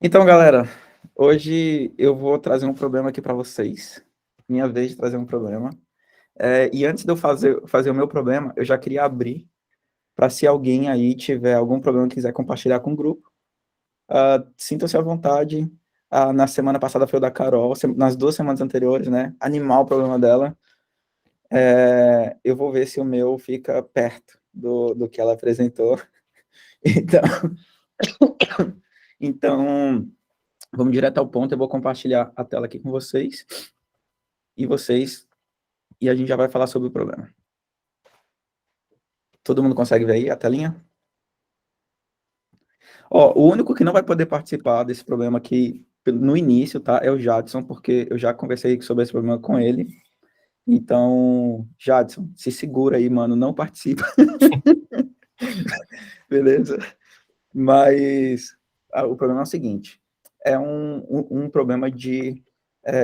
Então, galera, hoje eu vou trazer um problema aqui para vocês. Minha vez de trazer um problema. E antes de eu fazer o meu problema, eu já queria abrir para se alguém aí tiver algum problema e quiser compartilhar com o grupo. Sinta-se à vontade. Na semana passada foi o da Carol, nas 2 semanas anteriores, né? Animal o problema dela. Eu vou ver se o meu fica perto do que ela apresentou. Então, vamos direto ao ponto. Eu vou compartilhar a tela aqui com vocês. E a gente já vai falar sobre o problema. Todo mundo consegue ver aí a telinha? O único que não vai poder participar desse problema aqui no início, tá? É o Jadson, porque eu já conversei sobre esse problema com ele. Então, Jadson, se segura aí, mano, não participa. Beleza? Mas o problema é o seguinte: é um problema de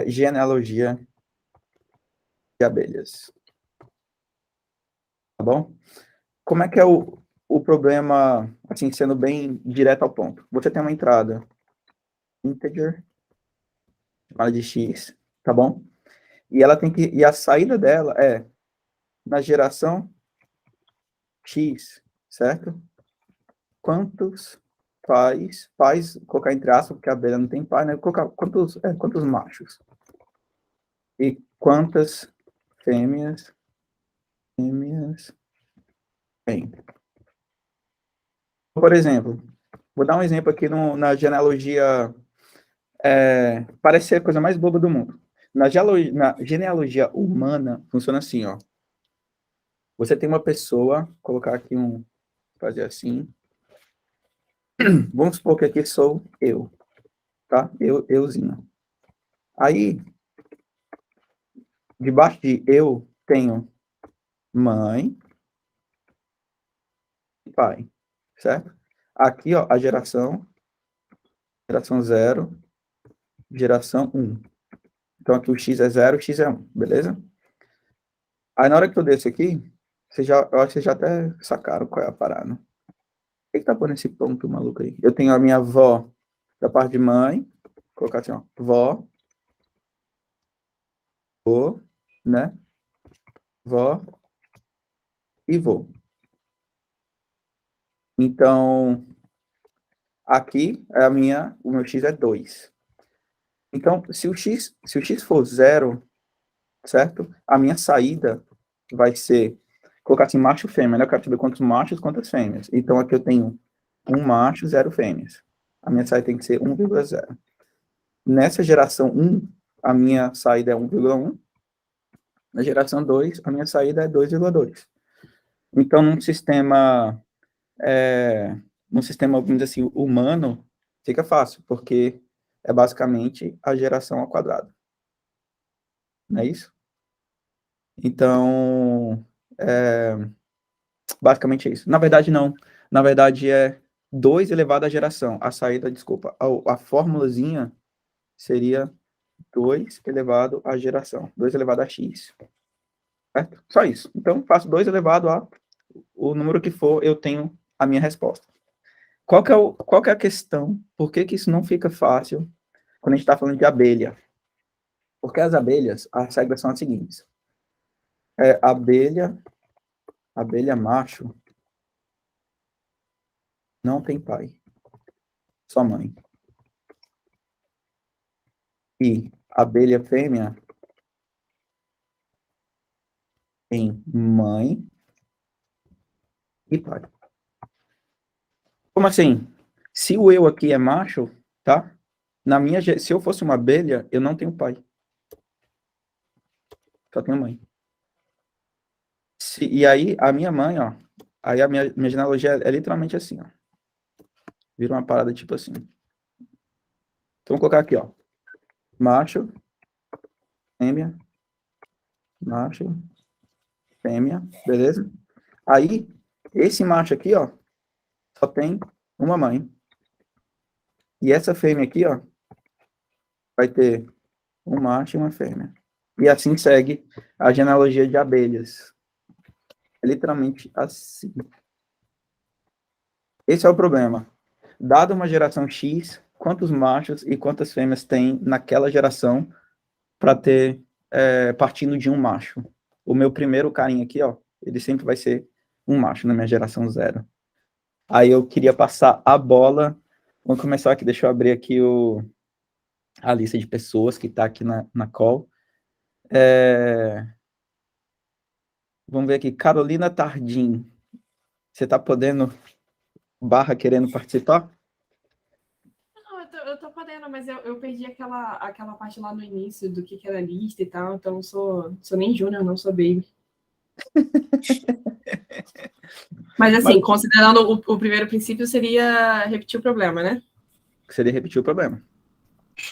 genealogia de abelhas. Tá bom? Como é que é o problema, assim, sendo bem direto ao ponto? Você tem uma entrada integer, chamada de x, tá bom? E a saída dela é na geração x, certo? Quantos pais, colocar entre aspas, porque a abelha não tem pai, né? Colocar quantos machos? E quantas fêmeas tem? Por exemplo, vou dar um exemplo aqui na genealogia, parece ser a coisa mais boba do mundo. Na genealogia humana, funciona assim, ó. Você tem uma pessoa, colocar aqui fazer assim. Vamos supor que aqui sou eu, tá? Euzinho. Aí, debaixo de eu, tenho mãe e pai, certo? Aqui, ó, a geração 0, geração 1. Então, aqui o x é 0, o x é 1, beleza? Aí, na hora que eu desço aqui, eu acho que vocês já até sacaram qual é a parada. O que tá pondo esse ponto maluco aí? Eu tenho a minha avó da parte de mãe, vou colocar assim, ó, vó, vô, né? Vó e vô. Então, aqui o meu x é 2. Então, se o x for 0, certo? A minha saída vai ser, colocar assim, macho e fêmea, né? Eu quero saber quantos machos, quantas fêmeas. Então, aqui eu tenho 1 macho, 0 fêmeas. A minha saída tem que ser 1,0. Nessa geração 1, a minha saída é 1,1. Na geração 2, a minha saída é 2,2. Então, num sistema, vamos dizer assim, humano, fica fácil, porque é basicamente a geração ao quadrado. Não é isso? Então, basicamente é isso. Na verdade, não. Na verdade, é 2 elevado à geração. A saída, desculpa, a formulazinha seria 2 elevado à geração. 2 elevado a x. Certo? Só isso. Então, faço 2 elevado a o número que for, eu tenho a minha resposta. Qual que é a questão? Por que isso não fica fácil quando a gente está falando de abelha? Porque as abelhas, as regras são as seguintes. Abelha macho não tem pai, só mãe. E abelha fêmea tem mãe e pai. Como assim? Se o eu aqui é macho, tá? Se eu fosse uma abelha, eu não tenho pai. Só tenho mãe. E aí, a minha mãe, ó. Aí a minha genealogia é literalmente assim, ó. Vira uma parada tipo assim. Então, vou colocar aqui, ó. Macho, fêmea, macho, fêmea, beleza? Aí, esse macho aqui, ó, só tem uma mãe. E essa fêmea aqui, ó, vai ter um macho e uma fêmea. E assim segue a genealogia de abelhas. É literalmente assim. Esse é o problema. Dada uma geração X, quantos machos e quantas fêmeas tem naquela geração para ter partindo de um macho. O meu primeiro carinha aqui, ó, ele sempre vai ser um macho na minha geração 0. Aí eu queria passar a bola. Vamos começar aqui. Deixa eu abrir aqui a lista de pessoas que está aqui na call. Vamos ver aqui. Carolina Tardim. Você está podendo, querendo participar? Não, eu tô podendo, mas eu perdi aquela parte lá no início do que era lista e tal, então eu sou nem júnior, não sou baby. Mas assim, considerando o primeiro princípio, seria repetir o problema, né? Seria repetir o problema.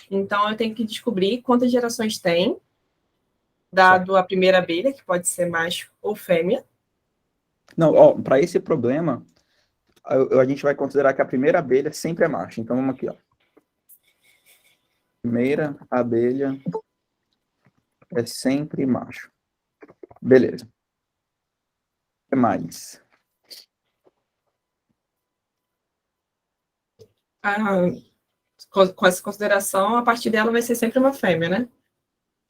Então eu tenho que descobrir quantas gerações tem, dado a primeira abelha, que pode ser macho ou fêmea. Não, ó, para esse problema, a gente vai considerar que a primeira abelha sempre é macho. Então vamos aqui, ó. Primeira abelha é sempre macho. Beleza. O que mais? Com essa consideração, a partir dela vai ser sempre uma fêmea, né?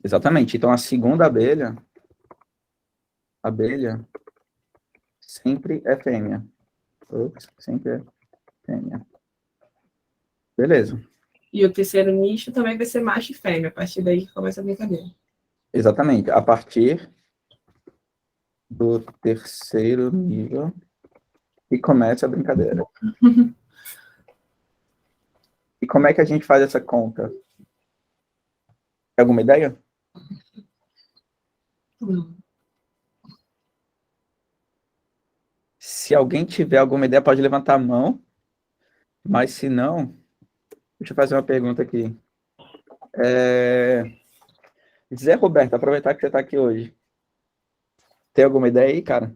Exatamente. Então a segunda abelha sempre é fêmea. Sempre é fêmea. Beleza. E o terceiro nicho também vai ser macho e fêmea. A partir daí que começa a brincadeira. Exatamente. A partir do terceiro nível e começa a brincadeira. E como é que a gente faz essa conta? Tem alguma ideia? Não. Se alguém tiver alguma ideia, pode levantar a mão. Mas se não, deixa eu fazer uma pergunta aqui. Zé Roberto, aproveitar que você está aqui hoje. Tem alguma ideia aí, cara?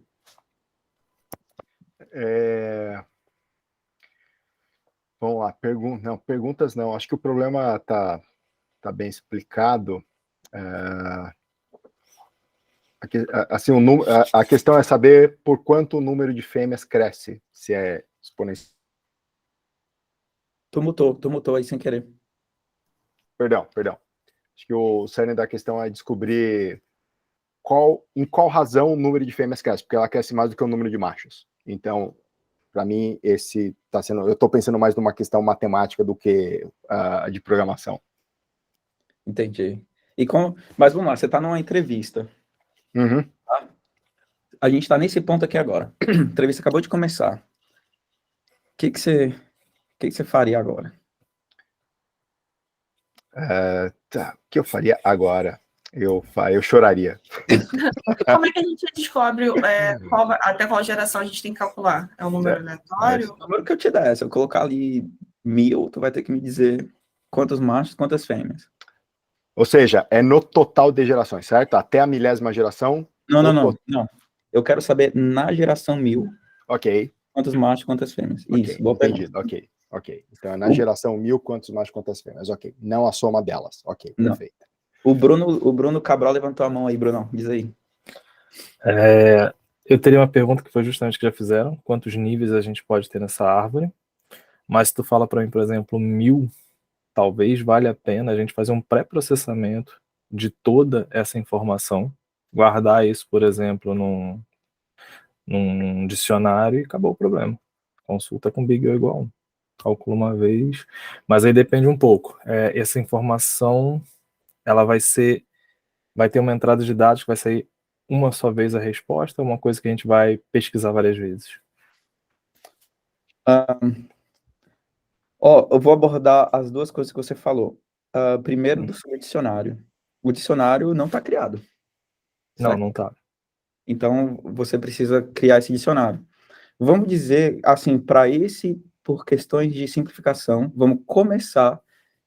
Vamos lá, perguntas não. Acho que o problema tá bem explicado. Assim, a questão é saber por quanto o número de fêmeas cresce, se é exponencial. Tu mutou aí sem querer. Perdão. Acho que o cerne da questão é descobrir em qual razão o número de fêmeas cresce, porque ela cresce mais do que o número de machos. Então, para mim, esse está sendo. Eu estou pensando mais numa questão matemática do que de programação. Entendi. Mas vamos lá, você está numa entrevista. Uhum. Tá? A gente está nesse ponto aqui agora. A entrevista acabou de começar. O que você faria agora? O que eu faria agora? Eu choraria. Como é que a gente descobre até qual geração a gente tem que calcular? É um número aleatório? O número que eu te der, se eu colocar ali 1000, tu vai ter que me dizer quantos machos, quantas fêmeas. Ou seja, é no total de gerações, certo? Até a 1000ª geração? Não. Eu quero saber na geração 1000. Ok. Quantos machos, quantas fêmeas. Okay, isso, boa entendido. pergunta. Ok. Então, na geração 1000, quantos machos, quantas fêmeas. Ok. Não a soma delas. Ok, não. Perfeito. O Bruno Cabral levantou a mão aí, Brunão. Diz aí. Eu teria uma pergunta que foi justamente que já fizeram. Quantos níveis a gente pode ter nessa árvore? Mas se tu fala para mim, por exemplo, 1000, talvez valha a pena a gente fazer um pré-processamento de toda essa informação, guardar isso, por exemplo, num dicionário e acabou o problema. Consulta com Big O igual 1. Calcula uma vez, mas aí depende um pouco. Essa informação, ela vai ter uma entrada de dados que vai sair uma só vez a resposta, uma coisa que a gente vai pesquisar várias vezes. Eu vou abordar as duas coisas que você falou. Primeiro, do seu dicionário. O dicionário não está criado. Certo? Não está. Então, você precisa criar esse dicionário. Vamos dizer, assim, por questões de simplificação, vamos começar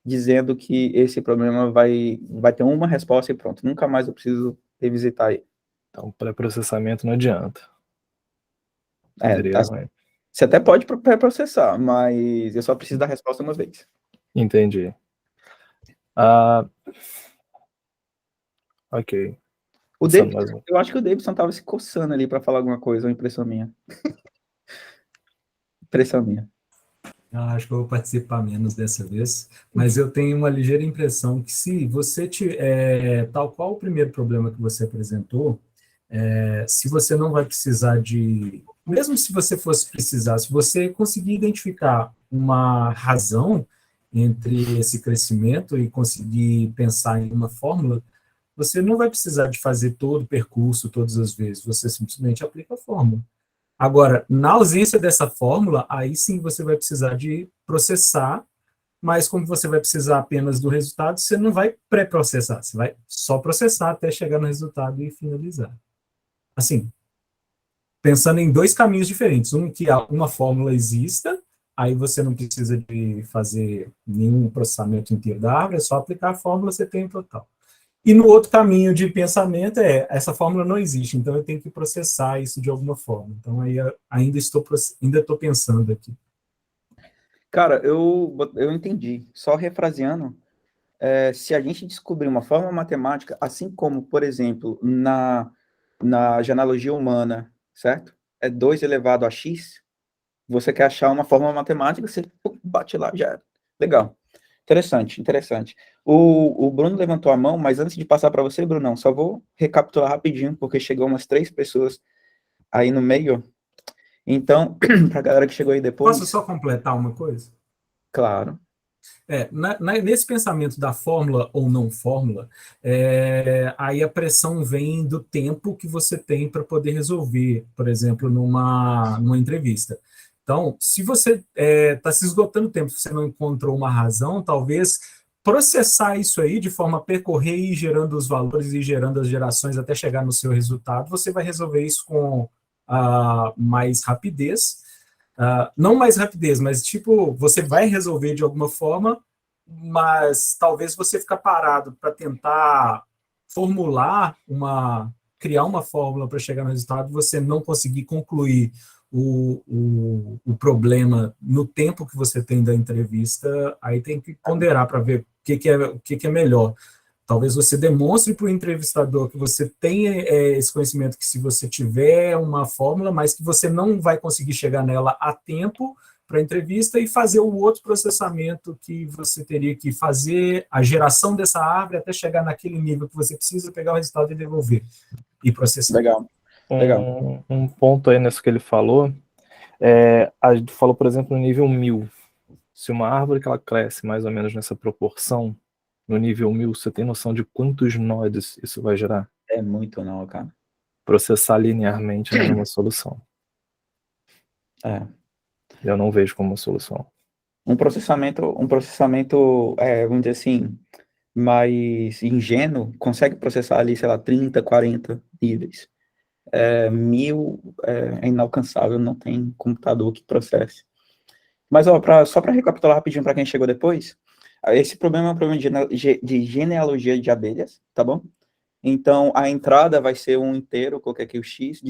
dizendo que esse problema vai ter uma resposta e pronto. Nunca mais eu preciso revisitar ele. Então, pré-processamento não adianta. Você até pode pré-processar, mas eu só preciso da resposta uma vez. Entendi. Ok. Eu acho que o Davidson estava se coçando ali para falar alguma coisa, uma impressão minha. Acho que eu vou participar menos dessa vez, mas eu tenho uma ligeira impressão que se você tal qual o primeiro problema que você apresentou, se você não vai precisar mesmo se você fosse precisar, se você conseguir identificar uma razão entre esse crescimento e conseguir pensar em uma fórmula, você não vai precisar de fazer todo o percurso todas as vezes, você simplesmente aplica a fórmula. Agora, na ausência dessa fórmula, aí sim você vai precisar de processar, mas como você vai precisar apenas do resultado, você não vai pré-processar, você vai só processar até chegar no resultado e finalizar. Assim, pensando em dois caminhos diferentes. Um, que uma fórmula exista, aí você não precisa de fazer nenhum processamento inteiro da árvore, é só aplicar a fórmula, você tem o total. E no outro caminho de pensamento essa fórmula não existe, então eu tenho que processar isso de alguma forma. Então aí ainda estou pensando aqui. Cara, eu entendi. Só refraseando, se a gente descobrir uma forma matemática, assim como, por exemplo, na genealogia humana, certo? É 2 elevado a x, você quer achar uma forma matemática, você bate lá, já era. Legal. Interessante, interessante. O Bruno levantou a mão, mas antes de passar para você, Brunão, só vou recapitular rapidinho, porque chegou umas 3 pessoas aí no meio. Então, para a galera que chegou aí depois, Posso só completar uma coisa? claro. Nesse pensamento da fórmula ou não fórmula, aí a pressão vem do tempo que você tem para poder resolver, por exemplo, numa entrevista. Então, se você está se esgotando o tempo, você não encontrou uma razão, talvez processar isso aí de forma a percorrer e ir gerando os valores e gerando as gerações até chegar no seu resultado, você vai resolver isso com mais rapidez. Não mais rapidez, mas tipo, você vai resolver de alguma forma, mas talvez você ficar parado para tentar criar uma fórmula para chegar no resultado, você não conseguir concluir o problema no tempo que você tem da entrevista, aí tem que ponderar para ver o que é melhor. Talvez você demonstre para o entrevistador que você tem esse conhecimento, que se você tiver uma fórmula, mas que você não vai conseguir chegar nela a tempo para a entrevista e fazer o outro processamento que você teria que fazer, a geração dessa árvore até chegar naquele nível que você precisa, pegar o resultado e devolver e processar. Legal. Legal. Um ponto aí nisso que ele falou, a gente falou, por exemplo, no nível 1000. Se uma árvore que ela cresce mais ou menos nessa proporção, no nível 1000, você tem noção de quantos nodes isso vai gerar? É muito não, cara. Processar linearmente não é uma solução. Eu não vejo como uma solução. Um processamento, vamos dizer assim, mais ingênuo, consegue processar ali, sei lá, 30, 40 níveis. 1000 é inalcançável, não tem computador que processe. Mas, ó, só para recapitular rapidinho para quem chegou depois, esse problema é um problema de genealogia de abelhas, tá bom? Então, a entrada vai ser um inteiro, coloquei aqui o X,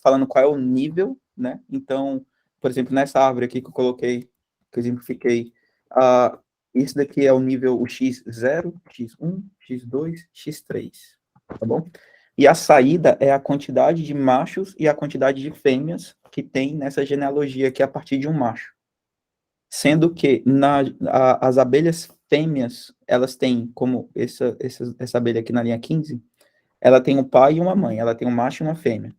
falando qual é o nível, né? Então, por exemplo, nessa árvore aqui que eu coloquei, que eu exemplifiquei, isso daqui é o nível o X0, X1, X2, X3, tá bom? E a saída é a quantidade de machos e a quantidade de fêmeas que tem nessa genealogia aqui a partir de um macho. Sendo que as abelhas fêmeas, elas têm, como essa abelha aqui na linha 15, ela tem um pai e uma mãe, ela tem um macho e uma fêmea.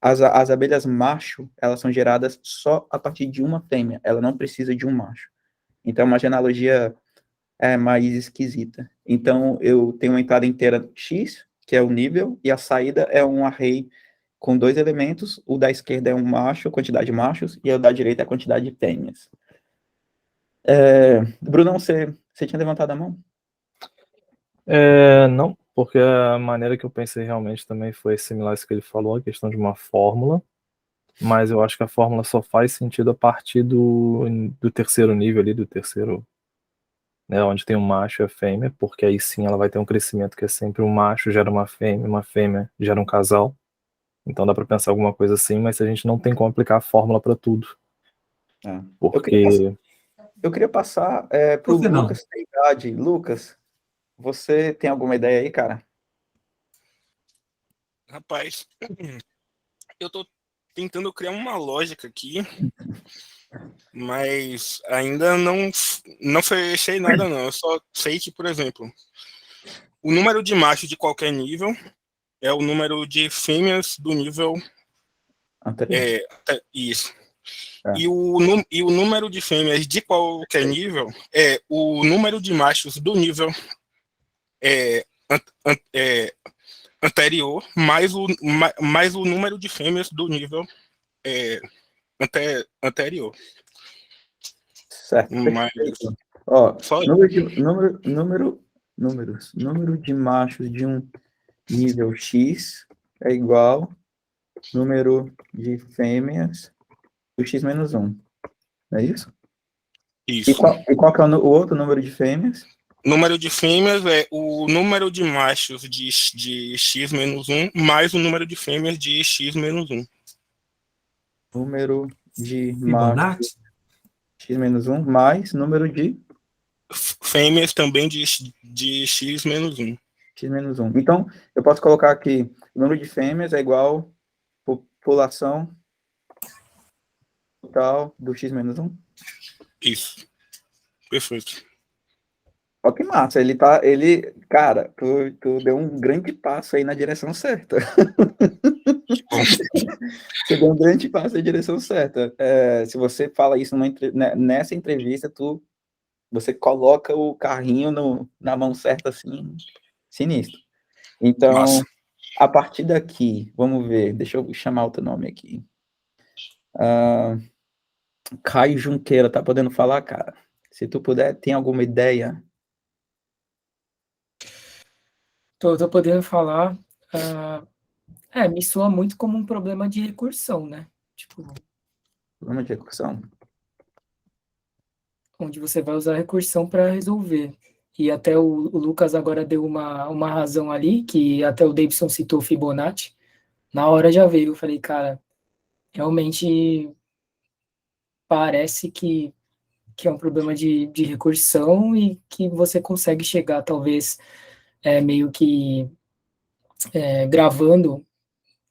As abelhas macho, elas são geradas só a partir de uma fêmea, ela não precisa de um macho. Então, é uma genealogia mais esquisita. Então, eu tenho uma entrada inteira X, que é o nível, e a saída é um array com 2 elementos, o da esquerda é um macho, a quantidade de machos, e o da direita é a quantidade de fêmeas. Brunão, você tinha levantado a mão? Não, porque a maneira que eu pensei realmente também foi similar a isso que ele falou, a questão de uma fórmula, mas eu acho que a fórmula só faz sentido a partir do terceiro nível ali, do terceiro, né, onde tem um macho e a fêmea, porque aí sim ela vai ter um crescimento que é sempre um macho gera uma fêmea gera um casal. Então dá para pensar alguma coisa assim, mas a gente não tem como aplicar a fórmula para tudo. Porque Eu queria passar para o Lucas da idade. Lucas, você tem alguma ideia aí, cara? Rapaz, eu tô tentando criar uma lógica aqui Mas ainda não fechei nada, não. Eu só sei que, por exemplo, o número de machos de qualquer nível é o número de fêmeas do nível. Anterior. Isso. É. E o número de fêmeas de qualquer nível é o número de machos do nível anterior mais o número de fêmeas do nível anterior. Certo, Mas perfeito. Ó, só número de machos de um nível X é igual número de fêmeas do X menos 1. É isso? isso. E qual que é o outro número de fêmeas? Número de fêmeas é o número de machos de X menos 1 mais o número de fêmeas de X menos 1. Número de machos Fibonacci? X menos 1 mais número de Fêmeas também de X menos 1. X menos 1. Então, eu posso colocar aqui, o número de fêmeas é igual população total do X menos 1. Isso. Perfeito. Ó, que massa, cara, tu deu um grande passo aí na direção certa. Você deu um grande passo na direção certa. Se você fala isso nessa entrevista, você coloca o carrinho na mão certa, assim, sinistro. Então, Massa. a partir daqui, vamos ver, deixa eu chamar outro nome aqui. Caio Junqueira, tá podendo falar, cara? Se tu puder, tem alguma ideia? Tô podendo falar. Me soa muito como um problema de recursão, né? Tipo, Problema de recursão? onde você vai usar a recursão para resolver. E até o Lucas agora deu uma razão ali, que até o Davidson citou Fibonacci. Na hora já veio, eu falei, cara, realmente parece que é um problema de recursão e que você consegue chegar, talvez, meio que gravando,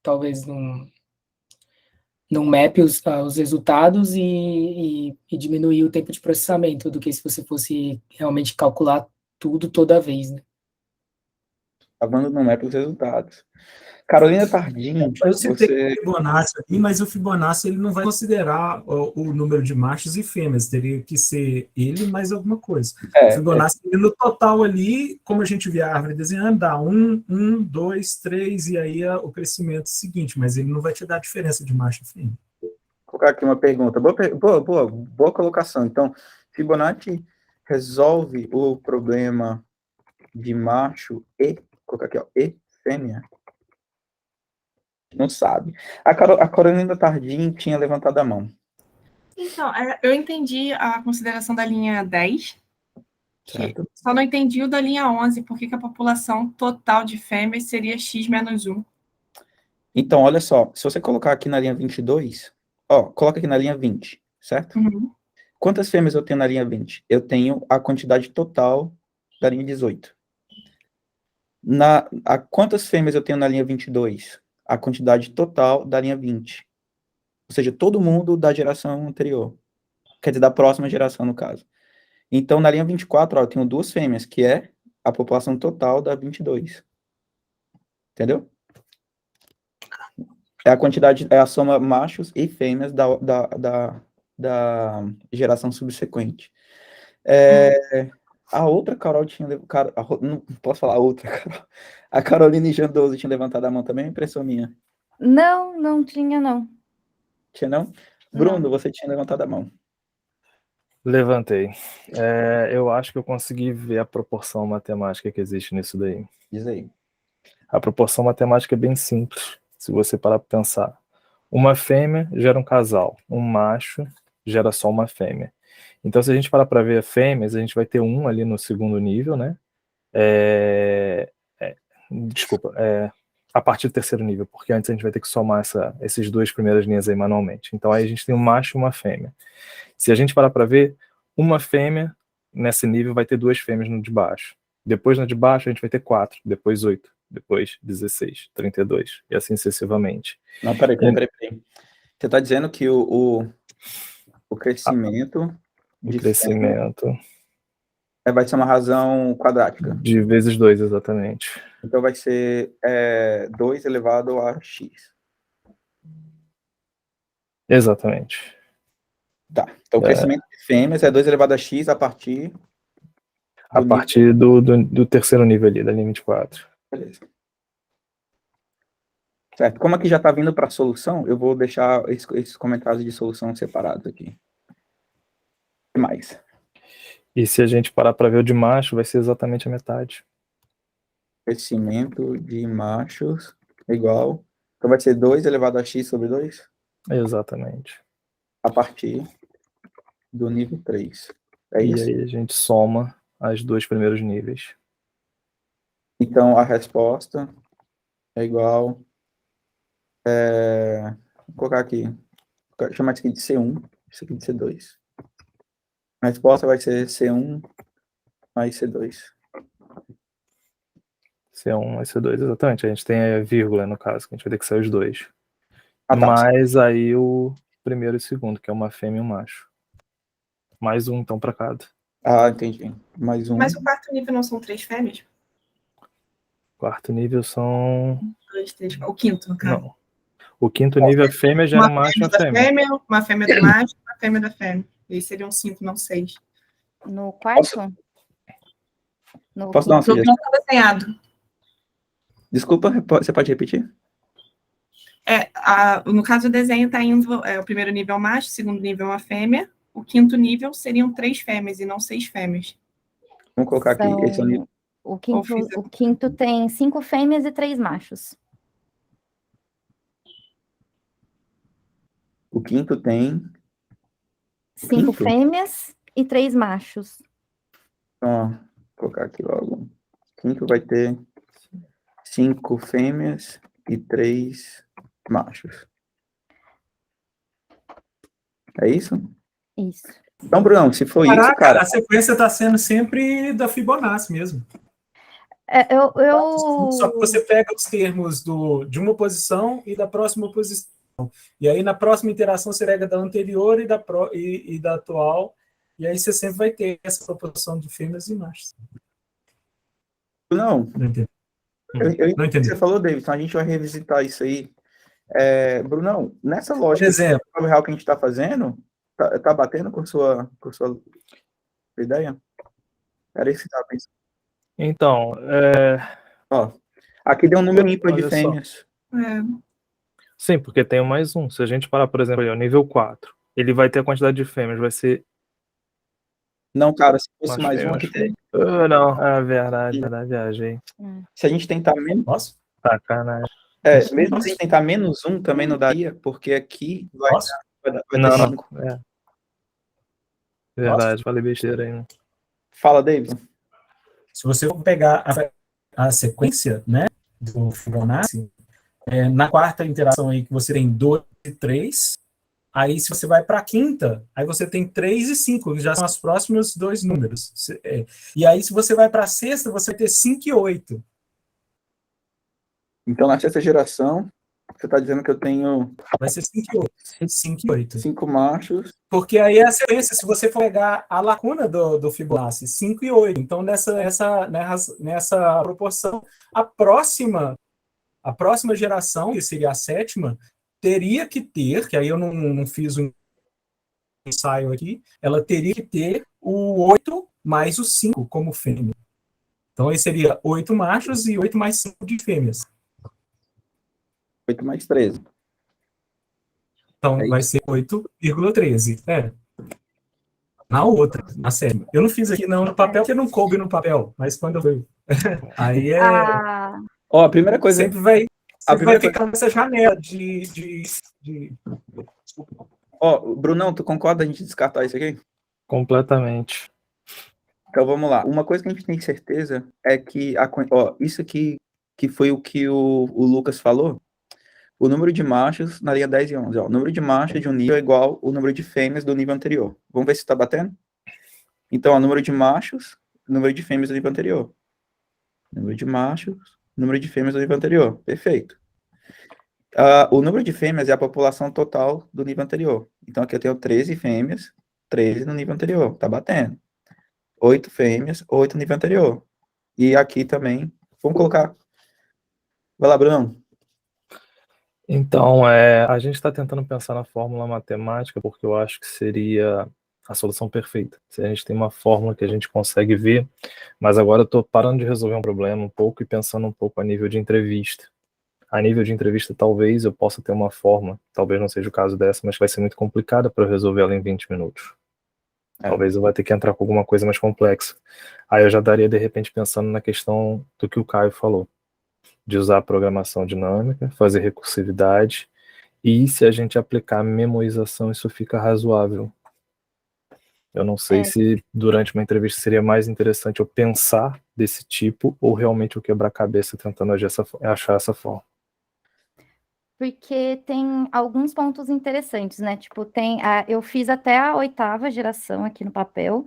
talvez num map os resultados e diminuir o tempo de processamento do que se você fosse realmente calcular tudo toda vez, né? Falando no mapa os resultados. Carolina Tardim, Eu citei você... o Fibonacci aqui, mas o Fibonacci ele não vai considerar o número de machos e fêmeas, teria que ser ele mais alguma coisa. O Fibonacci, no total ali, como a gente vê a árvore desenhando, dá 1, 2, 3, e aí o crescimento seguinte, mas ele não vai te dar a diferença de macho e fêmea. Vou colocar aqui uma pergunta. Boa colocação. Então, Fibonacci resolve o problema de macho vou colocar aqui, ó, e fêmea? Não sabe. A Carolina Tardim tinha levantado a mão. Então, eu entendi a consideração da linha 10, Certo. só não entendi o da linha 11, porque que a população total de fêmeas seria X menos 1. Então, olha só, se você colocar aqui na linha 22, coloca aqui na linha 20, certo? Uhum. Quantas fêmeas eu tenho na linha 20? Eu tenho a quantidade total da linha 18. Quantas fêmeas eu tenho na linha 22? A quantidade total da linha 20. Ou seja, todo mundo da geração anterior. Quer dizer, da próxima geração, no caso. Então, na linha 24, eu tenho 2 fêmeas, que é a população total da 22. Entendeu? É a quantidade, é a soma machos e fêmeas da geração subsequente. A outra Carol tinha levantado. Não posso falar a outra, Carol. A Caroline Jandoso tinha levantado a mão também, impressão minha. Não tinha, não. Tinha não? Bruno, você tinha levantado a mão. Levantei. Eu acho que eu consegui ver a proporção matemática que existe nisso daí. Diz aí. A proporção matemática é bem simples, se você parar para pensar. Uma fêmea gera um casal, um macho gera só uma fêmea. Então, se a gente parar para ver fêmeas, a gente vai ter um ali no segundo nível, né? A partir do terceiro nível, porque antes a gente vai ter que somar esses 2 primeiras linhas aí manualmente. Então, aí a gente tem um macho e uma fêmea. Se a gente parar para ver, uma fêmea nesse nível vai ter 2 fêmeas no de baixo. Depois no de baixo a gente vai ter 4, depois 8, depois 16, 32, e assim sucessivamente. Não, peraí. Você está dizendo que o o crescimento O de crescimento vai ser uma razão quadrática. de vezes 2, exatamente. Então vai ser 2 elevado a x. Exatamente. Tá. Então o crescimento de fêmeas é 2 elevado a x a partir A do partir do terceiro nível ali, da linha 24. Beleza. Certo. Como aqui já está vindo para a solução, eu vou deixar esses comentários de solução separados aqui. O que mais? E se a gente parar para ver o de macho, vai ser exatamente a metade. Crescimento de machos igual. Então vai ser 2 elevado a x sobre 2 Exatamente. a partir do nível 3. É E isso? aí a gente soma os 2 primeiros níveis. Então a resposta é igual. Vou colocar aqui. Vou chamar isso aqui de C1, isso aqui de C2. A resposta vai ser C1 mais C2. C1 mais C2, exatamente. A gente tem a vírgula, no caso, que a gente vai ter que sair os 2. Ah, tá. Mais aí o primeiro e o segundo, que é uma fêmea e um macho. Mais um, então, para cada. Ah, entendi. Mais um. Mas o quarto nível não são 3 fêmeas? Quarto nível são... 2, 3, o quinto, no caso. Não. O quinto nível, a fêmea gera um macho e uma da fêmea. fêmea, uma fêmea do macho e uma fêmea da fêmea. E aí seriam 5, não 6. No quarto? No Posso dar uma quinto? No sugestão? não tá desenhado. Desculpa, você pode repetir? No caso, o desenho está indo, o primeiro nível é o macho, o segundo nível é uma fêmea, o quinto nível seriam 3 fêmeas e não 6 fêmeas. Vamos colocar aqui. Esse é o nível. O quinto tem 5 fêmeas e 3 machos. O quinto tem. 5 Quinto? fêmeas e 3 machos. Então, ó, vou colocar aqui logo. Quinto vai ter 5 fêmeas e 3 machos. É isso? Isso. Então, Bruno, se for isso, Caraca, cara. a sequência está sendo sempre da Fibonacci mesmo. Só que você pega os termos de uma posição e da próxima posição. E aí, na próxima interação, você pega da anterior e da atual. E aí, você sempre vai ter essa proporção de fêmeas e machos. Não, Não entendi. eu Não entendi. você falou, Davidson, a gente vai revisitar isso aí. Brunão, nessa Por lógica exemplo, real que a gente está fazendo, tá batendo com sua ideia? Era isso que você estava pensando. Então, Ó, aqui deu um número ímpar de Olha só. fêmeas. Sim, porque tem o mais um. Se a gente parar, por exemplo, aí, ó, nível 4, ele vai ter a quantidade de fêmeas, vai ser... Não, cara, se fosse Macho, mais fêmea, um aqui macho. tem. Não, é verdade, viajei. Se a gente tentar menos. posso? Sacanagem. Mesmo se a gente tentar menos um, também não daria, porque aqui vai Posso? ter Não, 5. Verdade, falei besteira aí. Né? Fala, Davidson. Se você for pegar a sequência, né, do Fibonacci, na quarta interação aí que você tem 2 e 3, aí se você vai para a quinta, aí você tem 3 e 5, que já são os próximos 2 números. E aí se você vai para a sexta, você vai ter 5 e 8. Então, na sexta geração, você está dizendo que eu tenho Vai ser 5 e 8. 5 e 8. 5 machos. Porque aí é a sequência, se você for pegar a lacuna do Fibonacci, 5 e 8. Então, nessa proporção, a próxima geração, que seria a sétima, teria que ter, que aí eu não fiz um ensaio aqui, ela teria que ter o 8 mais o 5 como fêmea. Então, aí seria 8 machos e 8 mais 5 de fêmeas. 8 mais 13. Então, É vai ser 8,13. Na outra, na sétima. Eu não fiz aqui não no papel, porque não coube no papel, mas quando eu fui. Aí Ó, a primeira coisa. sempre vai primeira ficar nessa janela de... Ó, Brunão, tu concorda a gente descartar isso aqui? Completamente. Então vamos lá. Uma coisa que a gente tem certeza é que isso aqui que foi o que o Lucas falou. O número de machos na linha 10 e 11. Ó, o número de machos de um nível é igual ao número de fêmeas do nível anterior. Vamos ver se está batendo? Então, o número de machos, número de fêmeas do nível anterior. Número de machos, número de fêmeas do nível anterior. Perfeito. O número de fêmeas é a população total do nível anterior. Então, aqui eu tenho 13 fêmeas, 13 no nível anterior, tá batendo. 8 fêmeas, 8 no nível anterior. E aqui também, vamos colocar. Vai lá, Bruno. Então, a gente está tentando pensar na fórmula matemática, porque eu acho que seria a solução perfeita. Se a gente tem uma fórmula que a gente consegue ver, mas agora eu estou parando de resolver um problema um pouco e pensando um pouco a nível de entrevista. A nível de entrevista, talvez eu possa ter uma forma, talvez não seja o caso dessa, mas vai ser muito complicada para eu resolver ela em 20 minutos. Talvez eu vá ter que entrar com alguma coisa mais complexa. Aí eu já daria, de repente, pensando na questão do que o Caio falou, de usar a programação dinâmica, fazer recursividade, e se a gente aplicar memorização, isso fica razoável. Eu não sei se durante uma entrevista seria mais interessante eu pensar desse tipo ou realmente eu quebrar a cabeça tentando achar essa forma. Porque tem alguns pontos interessantes, né? Tipo, eu fiz até a 8ª geração aqui no papel,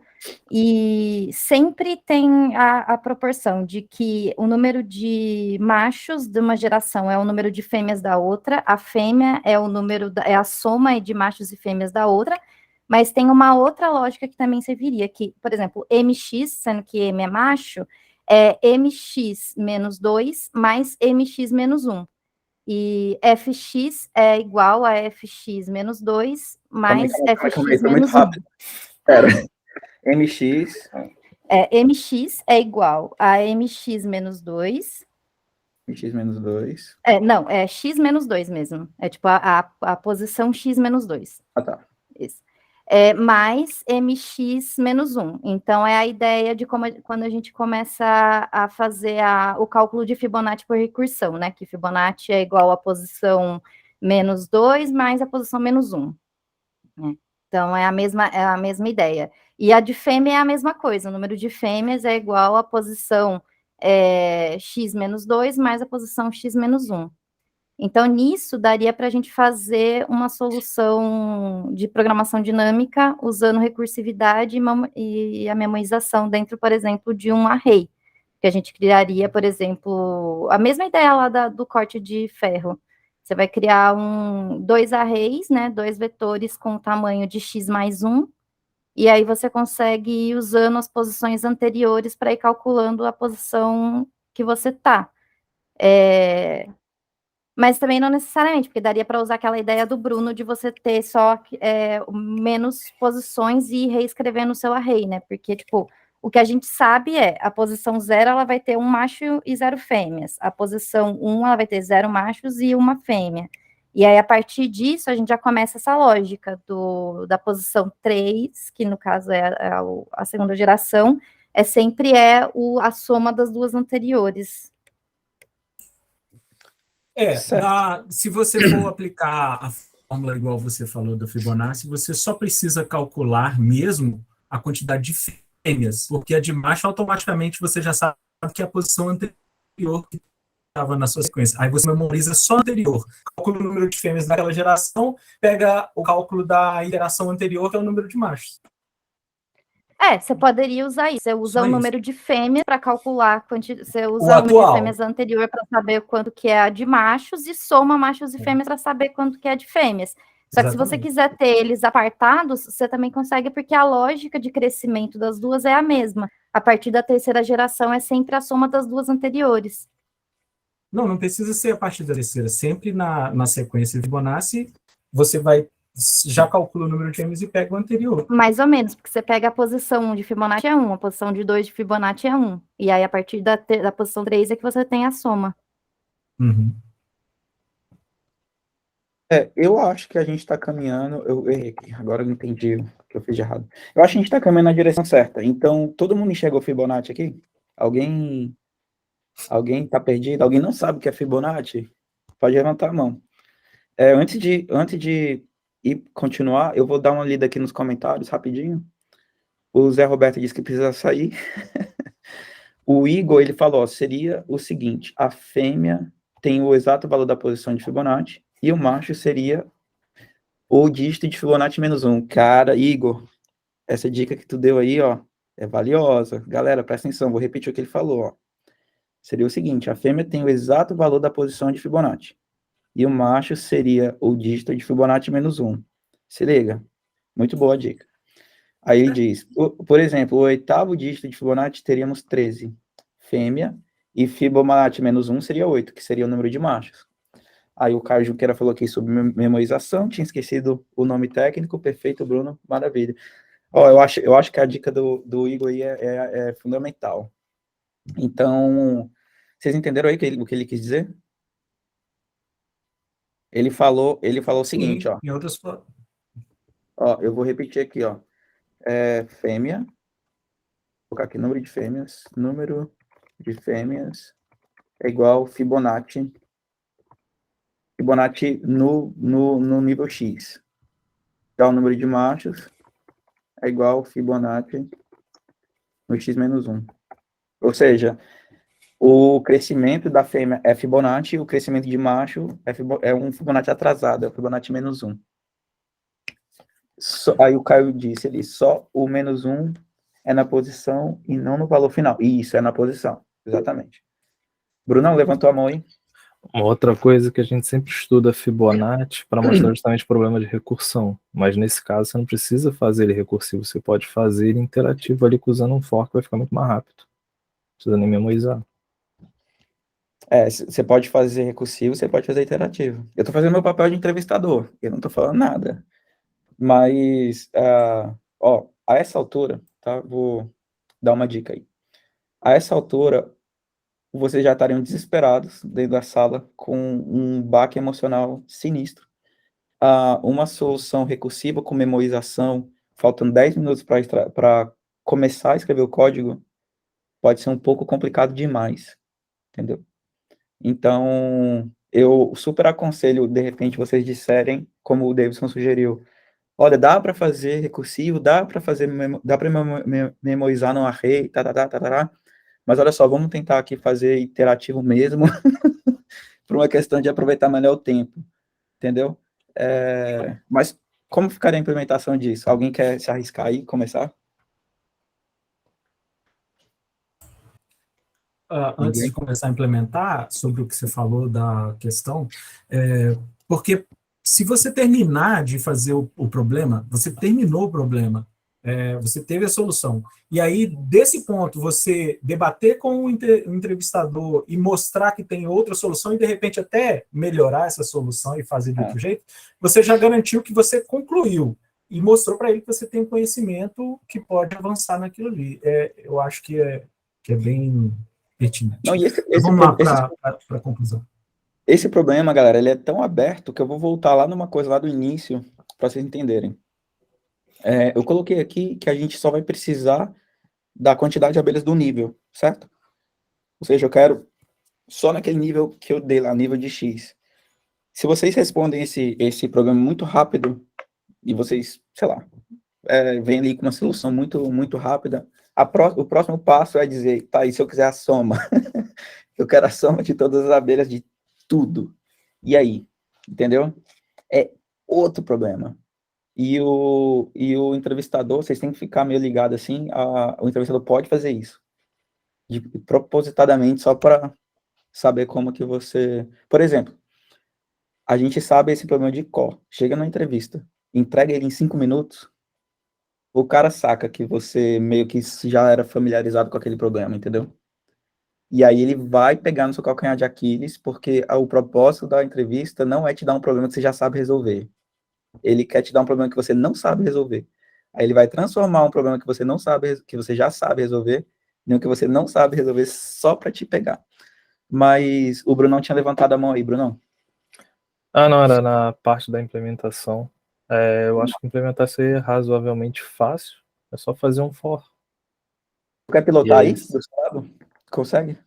e sempre tem a proporção de que o número de machos de uma geração é o número de fêmeas da outra, a fêmea é é a soma de machos e fêmeas da outra, mas tem uma outra lógica que também serviria, que, por exemplo, MX, sendo que M é macho, é MX menos 2 mais MX menos 1. E fx é igual a fx menos 2 mais fx Calma aí, foi muito menos 1. rápido. Pera. MX, Mx é igual a mx menos 2. MX menos 2. Não, é x menos 2 mesmo. É tipo a posição x menos 2. Ah, tá. Isso. Mais mx menos 1. Então, é a ideia de quando a gente começa a fazer o cálculo de Fibonacci por recursão, né? Que Fibonacci é igual à posição menos 2 mais a posição menos 1. Né? Então, é a mesma ideia. E a de fêmea é a mesma coisa. O número de fêmeas é igual à posição x menos 2 mais a posição x menos 1. Então, nisso, daria para a gente fazer uma solução de programação dinâmica usando recursividade e a memorização dentro, por exemplo, de um array, que a gente criaria, por exemplo, a mesma ideia lá do corte de ferro. Você vai criar dois arrays, né, 2 vetores com o tamanho de x mais 1, e aí você consegue ir usando as posições anteriores para ir calculando a posição que você está. Mas também não necessariamente, porque daria para usar aquela ideia do Bruno de você ter só menos posições e ir reescrevendo o seu array, né? Porque, tipo, o que a gente sabe a posição 0, ela vai ter um macho e 0 fêmeas. A posição 1, ela vai ter 0 machos e uma fêmea. E aí, a partir disso, a gente já começa essa lógica da posição 3, que no caso é a segunda geração, sempre a soma das duas anteriores. Se você for aplicar a fórmula igual você falou do Fibonacci, você só precisa calcular mesmo a quantidade de fêmeas, porque a de macho automaticamente você já sabe que é a posição anterior que estava na sua sequência. Aí você memoriza só a anterior, calcula o número de fêmeas daquela geração, pega o cálculo da geração anterior, que é o número de machos. Você poderia usar isso. Você usa Só o número de fêmeas para calcular, você usa o número atual. de fêmeas anterior para saber quanto que é a de machos e soma machos e fêmeas para saber quanto que é a de fêmeas. Só que se você quiser ter eles apartados, você também consegue, porque a lógica de crescimento das duas é a mesma. A partir da terceira geração é sempre a soma das duas anteriores. Não precisa ser a partir da terceira. Sempre na sequência Fibonacci, você já calcula o número de fêmeas e pega o anterior. Mais ou menos, porque você pega a posição 1 de Fibonacci é 1, a posição de 2 de Fibonacci é 1. E aí, a partir da posição 3 é que você tem a soma. Uhum. Eu acho que a gente está caminhando. Eu errei aqui, agora eu entendi o que eu fiz de errado. Eu acho que a gente está caminhando na direção certa. Então, todo mundo enxergou Fibonacci aqui? Alguém está perdido? Alguém não sabe o que é Fibonacci? Pode levantar a mão. Antes de continuar, eu vou dar uma lida aqui nos comentários rapidinho. O Zé Roberto disse que precisa sair. O Igor, ele falou, seria o seguinte, a fêmea tem o exato valor da posição de Fibonacci e o macho seria o dígito de Fibonacci menos 1. Cara, Igor, essa dica que tu deu aí, ó, é valiosa. Galera, presta atenção, vou repetir o que ele falou, ó. Seria o seguinte, a fêmea tem o exato valor da posição de Fibonacci. e o macho seria o dígito de Fibonacci menos 1. Se liga, muito boa a dica. Aí ele diz, por exemplo, o oitavo dígito de Fibonacci teríamos 13, fêmea, e Fibonacci menos 1 seria 8, que seria o número de machos. Aí o Caio Junqueira falou aqui sobre memorização, tinha esquecido o nome técnico, perfeito, Bruno, maravilha. Ó, eu acho que a dica do Igor aí é fundamental. Então, vocês entenderam aí o que ele quis dizer? Ele falou o seguinte, ó. Em outras Ó, eu vou repetir aqui, ó. Fêmea, vou colocar aqui, número de fêmeas é igual Fibonacci no nível X. Já o número de machos é igual Fibonacci no X menos 1. Ou seja, o crescimento da fêmea é Fibonacci, o crescimento de macho é um Fibonacci atrasado, é o Fibonacci menos 1. Aí o Caio disse ali, só o menos 1 é na posição e não no valor final. Isso, é na posição, exatamente. Brunão, levantou a mão aí. Uma outra coisa que a gente sempre estuda Fibonacci para mostrar justamente o problema de recursão, mas nesse caso você não precisa fazer ele recursivo, você pode fazer ele interativo ali usando um for, que vai ficar muito mais rápido. Não precisa nem memorizar. Você pode fazer recursivo, você pode fazer interativo. Eu estou fazendo meu papel de entrevistador, eu não estou falando nada. Mas, a essa altura, tá? Vou dar uma dica aí. A essa altura, vocês já estariam desesperados dentro da sala com um baque emocional sinistro. Uma solução recursiva com memorização, faltando 10 minutos para começar a escrever o código, pode ser um pouco complicado demais, entendeu? Então, eu super aconselho, de repente, vocês disserem, como o Davidson sugeriu, olha, dá para fazer recursivo, dá para memorizar no array, mas olha só, vamos tentar aqui fazer iterativo mesmo, por uma questão de aproveitar melhor o tempo, entendeu? Mas como ficaria a implementação disso? Alguém quer se arriscar aí, começar? Antes de começar a implementar, sobre o que você falou da questão, porque se você terminar de fazer o problema, você terminou o problema, você teve a solução. E aí, desse ponto, você debater com o entrevistador e mostrar que tem outra solução e, de repente, até melhorar essa solução e fazer de outro jeito, você já garantiu que você concluiu e mostrou para ele que você tem conhecimento que pode avançar naquilo ali. Eu acho que é bem pertinente. Não, e vamos lá para a conclusão. Esse problema, galera, ele é tão aberto que eu vou voltar lá numa coisa lá do início para vocês entenderem. Eu coloquei aqui que a gente só vai precisar da quantidade de abelhas do nível, certo? Ou seja, eu quero só naquele nível que eu dei lá, nível de X. Se vocês respondem esse problema muito rápido, e vocês, sei lá, vêm ali com uma solução muito, muito rápida, o próximo passo é dizer, tá, e se eu quiser a soma? Eu quero a soma de todas as abelhas de tudo. E aí? Entendeu? É outro problema. E o entrevistador, vocês têm que ficar meio ligado assim, o entrevistador pode fazer isso. Propositadamente, só para saber como que você... Por exemplo, a gente sabe esse problema de cor. Chega na entrevista, entrega ele em 5 minutos, o cara saca que você meio que já era familiarizado com aquele problema, entendeu? E aí ele vai pegar no seu calcanhar de Aquiles, porque o propósito da entrevista não é te dar um problema que você já sabe resolver. Ele quer te dar um problema que você não sabe resolver. Aí ele vai transformar um problema que você não sabe, que você já sabe resolver, em um que você não sabe resolver só para te pegar. Mas o Brunão tinha levantado a mão aí, Brunão. Não, era na parte da implementação. Eu acho que implementar isso aí é razoavelmente fácil. É só fazer um for. Quer pilotar aí, do seu lado? Consegue?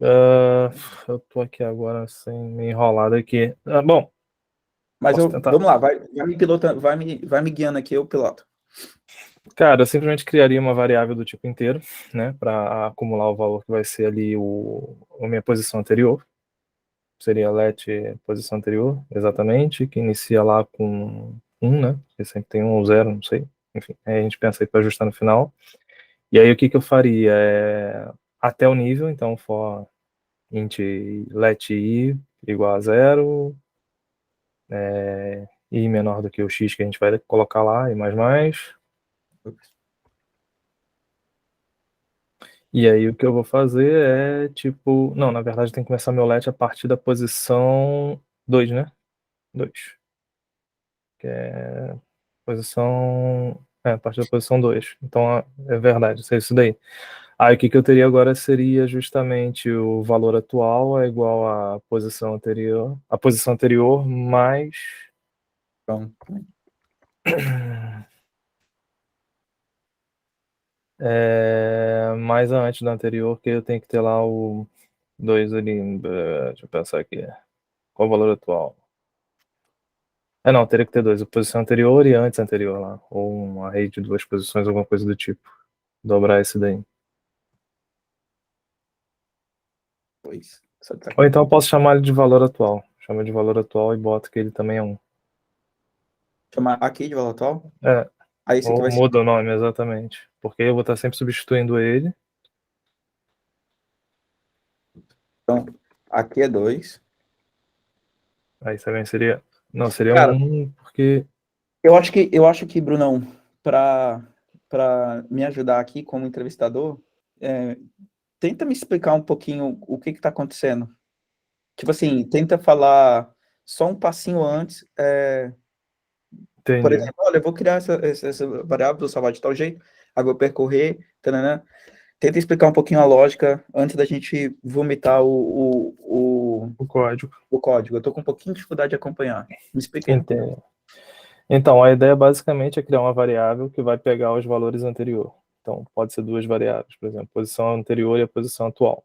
Eu tô aqui agora sem me enrolar aqui. Bom. Mas vamos lá, vai me pilotando, vai me guiando aqui, eu piloto. Cara, eu simplesmente criaria uma variável do tipo inteiro, né, para acumular o valor que vai ser ali a minha posição anterior. Seria let posição anterior, exatamente, que inicia lá com 1, né, porque sempre tem 1 ou 0, não sei. Enfim, aí a gente pensa aí para ajustar no final. E aí o que eu faria? Até o nível, então for int let i igual a zero, i menor do que o x que a gente vai colocar lá, e mais. E aí o que eu vou fazer é tipo... Não, na verdade tem que começar meu let a partir da posição 2, né? 2. Que é posição... a partir da posição 2. Então é verdade, é isso daí. Aí o que eu teria agora seria justamente o valor atual é igual à posição anterior. A posição anterior mais... Então, mais a antes da anterior, que eu tenho que ter lá o 2 ali. Deixa eu pensar aqui. Qual o valor atual? Não, teria que ter 2. A posição anterior e antes anterior lá. Ou uma array de 2 posições, alguma coisa do tipo. Dobrar esse daí. pois. Só tá Ou então eu posso chamar ele de valor atual. Chama de valor atual e boto que ele também é 1. chamar aqui de valor atual. É, Aí esse aqui ou vai ser. muda o nome, exatamente. Porque eu vou estar sempre substituindo ele. Aqui é 2. Aí também seria... Não, seria Cara, 1, porque... eu acho que, Brunão, para me ajudar aqui como entrevistador, tenta me explicar um pouquinho o que está acontecendo. Tipo assim, tenta falar só um passinho antes. Por Entendi. exemplo, olha, eu vou criar essa variável, vou salvar de tal jeito, aí vou percorrer, tananã. Tenta explicar um pouquinho a lógica antes da gente vomitar O código. o código. Eu tô com um pouquinho de dificuldade de acompanhar. Me explica aí. Entendo. Então, a ideia basicamente é criar uma variável que vai pegar os valores anteriores. Então, pode ser 2 variáveis, por exemplo, a posição anterior e a posição atual.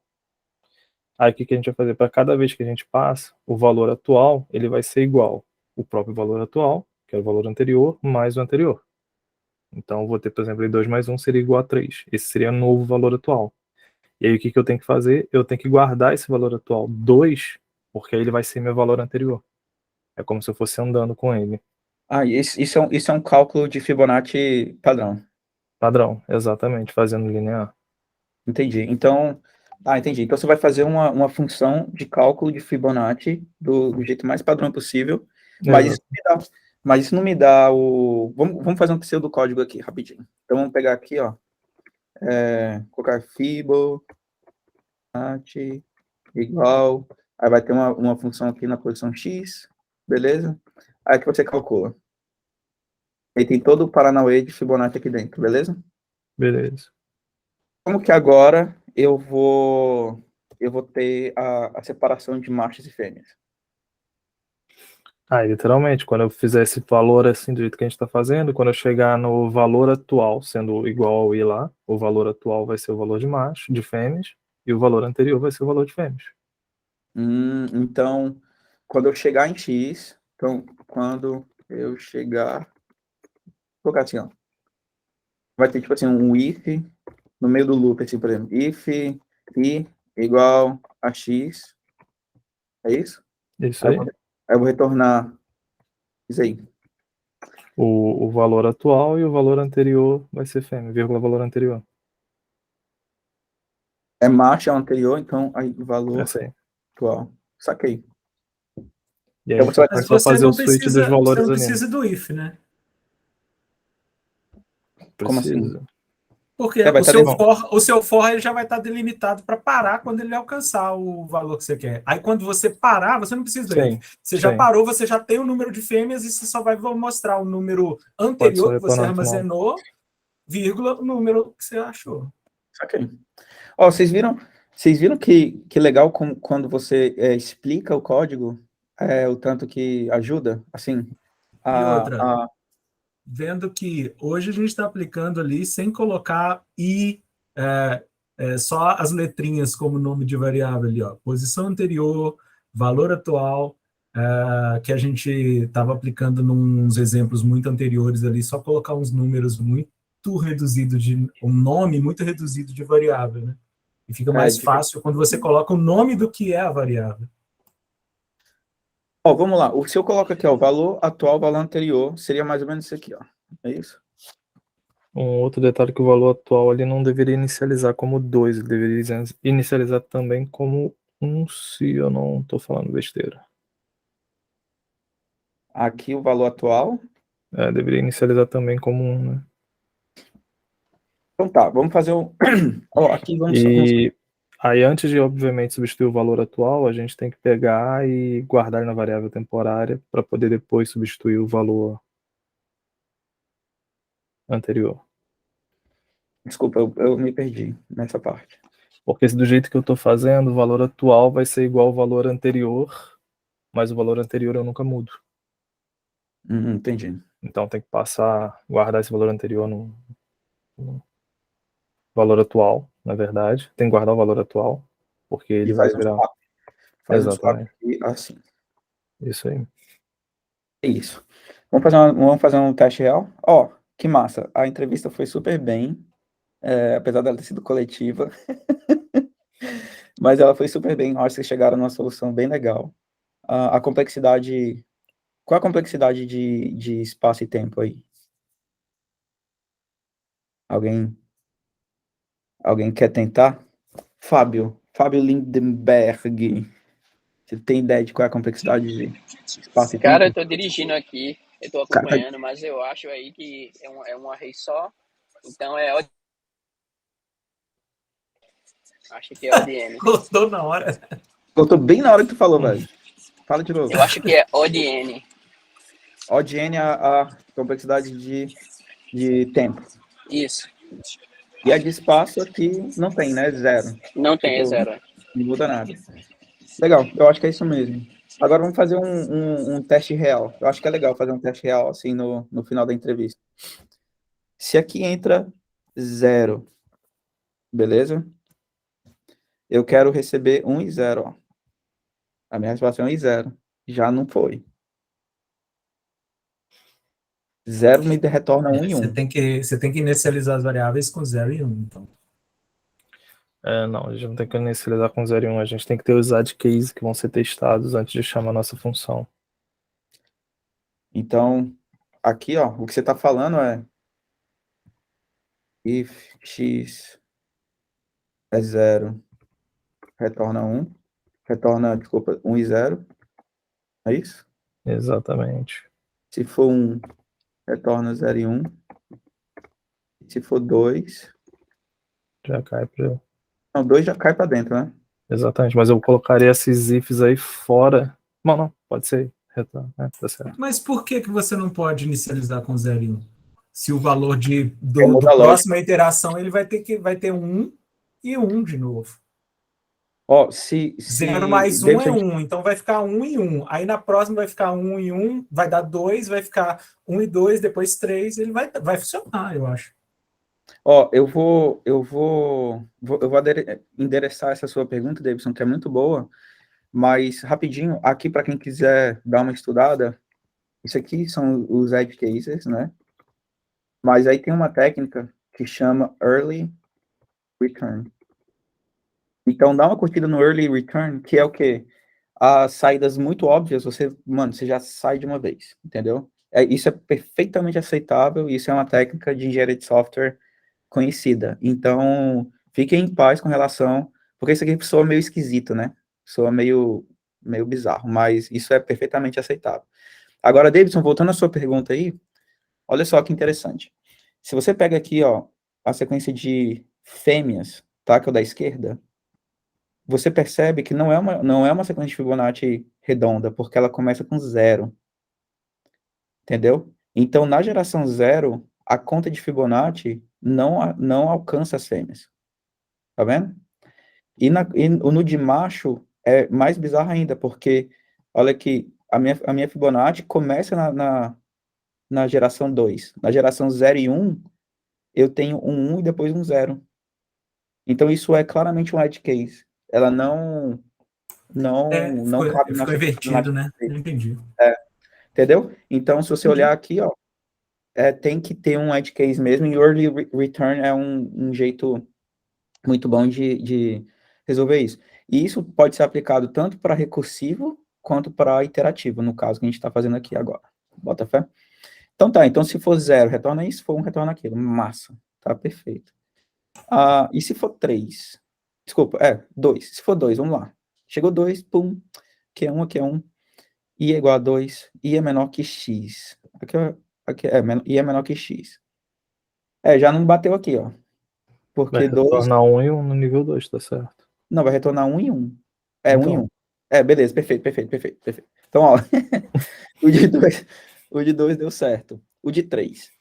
Aí, o que a gente vai fazer? Para cada vez que a gente passa, o valor atual, ele vai ser igual o próprio valor atual, que é o valor anterior, mais o anterior. Então, eu vou ter, por exemplo, 2 mais 1 seria igual a 3. Esse seria o novo valor atual. E aí, o que eu tenho que fazer? Eu tenho que guardar esse valor atual 2, porque aí ele vai ser meu valor anterior. É como se eu fosse andando com ele. Isso é um cálculo de Fibonacci padrão. Padrão, exatamente, fazendo linear. Entendi. Então, entendi. Então você vai fazer uma função de cálculo de Fibonacci do jeito mais padrão possível, mas Exato. isso não me dá o. Vamos fazer um pseudocódigo aqui, rapidinho. Então vamos pegar aqui, ó. Colocar Fibonacci igual. Aí vai ter uma função aqui na posição X, beleza? Aí que você calcula. Aí tem todo o Paranauê de Fibonacci aqui dentro, beleza? Beleza. Como que agora eu vou ter a separação de machos e fêmeas? Literalmente, quando eu fizer esse valor assim do jeito que a gente está fazendo, quando eu chegar no valor atual, sendo igual ao i lá, o valor atual vai ser o valor de macho, de fêmeas, e o valor anterior vai ser o valor de fêmeas. Então, quando eu chegar em X, vou colocar assim, ó, vai ter tipo assim um if no meio do loop, assim, por exemplo, if i igual a X, é isso? Isso Aí aí. eu vou retornar isso aí. O valor atual e o valor anterior vai ser fêmea, vírgula valor anterior. É macho é o anterior, então aí o valor Essa aí. atual. Saquei. E aí Então você vai Mas só você fazer o não switch dos precisa, você valores não ali. precisa do if, né? Como assim? Precisa. Porque vai o estar seu dentro. for, o seu for ele já vai estar delimitado para parar quando ele alcançar o valor que você quer. Aí quando você parar, você não precisa do Sim, if. Você já sim. parou, você já tem o número de fêmeas e você só vai mostrar o número Pode só anterior que você retornar no final. armazenou, vírgula, o número que você achou. Saquei. Ó, vocês viram que legal quando você explica o código, o tanto que ajuda, assim, E a, outra, a, vendo que hoje a gente está aplicando ali sem colocar só as letrinhas como nome de variável ali, ó, posição anterior, valor atual, que a gente estava aplicando nos exemplos muito anteriores ali, só colocar uns números muito reduzidos um nome muito reduzido de variável, né? E fica mais fácil quando você coloca o nome do que é a variável. Ó, vamos lá. Se eu coloco aqui, ó, o valor atual, o valor anterior, seria mais ou menos isso aqui, ó. É isso? Um outro detalhe que o valor atual ele não deveria inicializar como 2, ele deveria inicializar também como Se eu não estou falando besteira. Aqui o valor atual. Deveria inicializar também como 1, né? Então tá, vamos fazer um... Ó, aqui vamos... E aí, antes de, obviamente, substituir o valor atual, a gente tem que pegar e guardar na variável temporária para poder depois substituir o valor anterior. Desculpa, eu me perdi nessa parte. Porque do jeito que eu estou fazendo, o valor atual vai ser igual ao valor anterior, mas o valor anterior eu nunca mudo. Entendi. Então tem que guardar esse valor anterior no valor atual, na verdade. Tem que guardar o valor atual, porque ele vai virar... Faz um swap Exatamente. aqui, assim. Isso aí. É isso. Vamos fazer um teste real? Ó, que massa. A entrevista foi super bem, apesar dela ter sido coletiva. Mas ela foi super bem. Acho que vocês chegaram numa solução bem legal. A complexidade... Qual a complexidade de espaço e tempo aí? Alguém quer tentar? Fábio Lindenberg. Você tem ideia de qual é a complexidade de espaço e Cara, eu tempo? tô dirigindo aqui, eu tô Cara, acompanhando, mas eu acho aí que é um array só, então acho que é ODN. Gostou na hora. eu tô bem na hora que tu falou, velho. Fala de novo. Eu acho que é ODN. ODN é a complexidade de tempo. Isso. E a de espaço aqui não tem, né? Zero. Não tem, é Tipo, zero. não muda nada. Legal, eu acho que é isso mesmo. Agora vamos fazer um teste real. Eu acho que é legal fazer um teste real, assim, no final da entrevista. Se aqui entra 0, beleza? Eu quero receber 1 e 0, ó. A minha resposta é 1 e 0. Já não foi. 0 me retorna 1 e 1. Você tem que inicializar as variáveis com 0 e 1, então. Não, a gente não tem que inicializar com 0 e 1, a gente tem que ter os add case que vão ser testados antes de chamar a nossa função. Então, aqui, ó, o que você está falando é if x é 0, retorna 1, desculpa, 1 e 0, é isso? Exatamente. Se for 1, retorna 0 e 1. Se for 2... Já cai para... Não, 2 já cai para dentro, né? Exatamente, mas eu colocaria esses ifs aí fora. Não, pode ser. Tá certo. Mas por que você não pode inicializar com 0 e 1? Se o valor do muda a próxima iteração ele vai ter 1 e 1 de novo. Ó, 0 mais 1 é 1, então vai ficar 1 e 1. Aí na próxima vai ficar 1 e 1, vai dar 2, vai ficar 1 e 2, depois 3, ele vai funcionar, eu acho. Ó, eu vou endereçar essa sua pergunta, Davidson, que é muito boa, mas rapidinho, aqui para quem quiser dar uma estudada, isso aqui são os edge cases, né? Mas aí tem uma técnica que chama early return. Então, dá uma curtida no early return, que é o quê? As saídas muito óbvias, você já sai de uma vez, entendeu? Isso é perfeitamente aceitável, isso é uma técnica de engenharia de software conhecida. Então, fiquem em paz com relação, porque isso aqui soa meio esquisito, né? Soa meio bizarro, mas isso é perfeitamente aceitável. Agora, Davidson, voltando à sua pergunta aí, olha só que interessante. Se você pega aqui, ó, a sequência de fêmeas, tá, que é o da esquerda, você percebe que não é uma sequência de Fibonacci redonda, porque ela começa com 0. Entendeu? Então, na geração 0, a conta de Fibonacci não alcança as fêmeas. Tá vendo? E no de macho é mais bizarro ainda, porque, olha aqui, a minha Fibonacci começa na geração 2. Na geração 0 e 1, eu tenho um 1 e depois um 0. Então, isso é claramente um edge case. Ela não cabe ficou invertido, né? Não entendi. Entendeu? Então, se você olhar aqui, ó, tem que ter um edge case mesmo, e early return é um jeito muito bom de resolver isso. E isso pode ser aplicado tanto para recursivo quanto para iterativo, no caso que a gente está fazendo aqui agora. Bota fé? Então tá, então se for 0, retorna isso, se for 1, retorna aquilo. Massa, tá perfeito. E se for 3? Desculpa, 2. Se for 2, vamos lá. Chegou 2, pum, aqui é 1, I é igual a 2, I é menor que X. I é menor que X. Já não bateu aqui, ó. Vai Porque 2, retornar 1 e 1 no nível 2, tá certo. não, vai retornar 1 e 1. 1 e Então. 1. Beleza, perfeito. Então, ó, o de 2 deu certo. O de 3,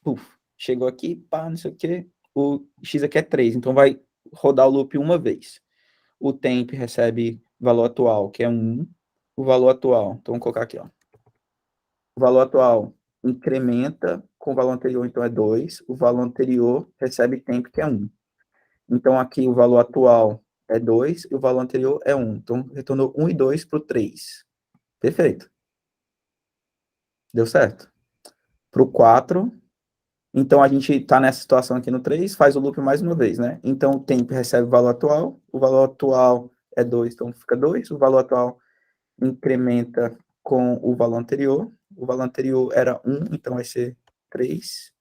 chegou aqui, pá, não sei o quê. O X aqui é 3, então vai rodar o loop uma vez. O temp recebe valor atual, que é 1. O valor atual, então vamos colocar aqui, ó. O valor atual incrementa com o valor anterior, então é 2. O valor anterior recebe temp, que é 1. Então, aqui o valor atual é 2 e o valor anterior é 1. Então, retornou 1 e 2 para o 3. Perfeito. Deu certo. Para o 4, então a gente está nessa situação aqui no 3, faz o loop mais uma vez, né? Então, o tempo recebe o valor atual é 2, então fica 2. O valor atual incrementa com o valor anterior era 1, então vai ser 3.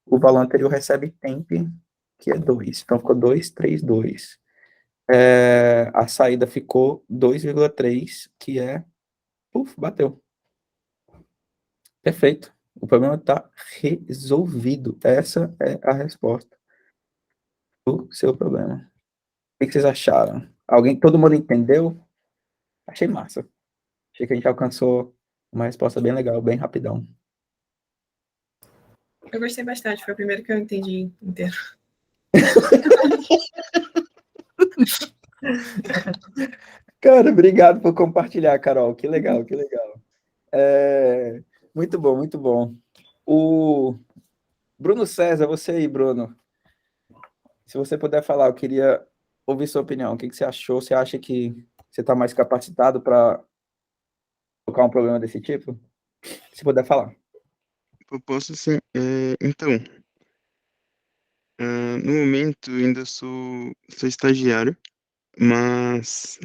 O valor anterior recebe temp, que é 2. Então, ficou 2, 3, 2. A saída ficou 2,3, que é... bateu. Perfeito. O problema está resolvido. Essa é a resposta do seu problema. O que vocês acharam? Todo mundo entendeu? Achei massa. Achei que a gente alcançou uma resposta bem legal, bem rapidão. Eu gostei bastante, foi o primeiro que eu entendi inteiro. Cara, obrigado por compartilhar, Carol. Que legal. Muito bom. O Bruno César, você aí, Bruno. Se você puder falar, eu queria ouvir sua opinião. O que você achou? Você acha que você está mais capacitado para colocar um problema desse tipo? Se puder falar. Eu posso sim. Então, no momento ainda sou estagiário, mas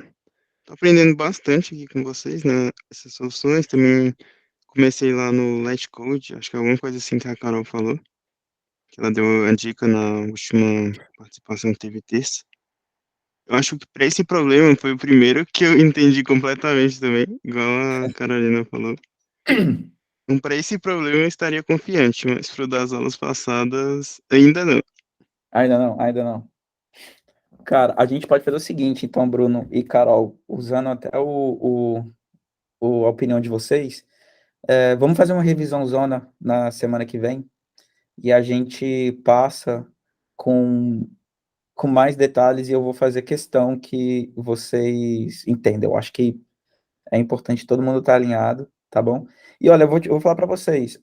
tô aprendendo bastante aqui com vocês, né? Essas soluções. Também comecei lá no Light Code, acho que é alguma coisa assim que a Carol falou, que ela deu a dica na última participação que teve terça. Eu acho que para esse problema foi o primeiro que eu entendi completamente também, igual a Carolina falou. Então, para esse problema eu estaria confiante, mas para o das aulas passadas, ainda não. Ainda não. Cara, a gente pode fazer o seguinte, então, Bruno e Carol, usando até a opinião de vocês, vamos fazer uma revisãozona na semana que vem e a gente passa com mais detalhes e eu vou fazer questão que vocês entendam. Eu acho que é importante todo mundo estar alinhado, tá bom? E olha, eu vou falar para vocês,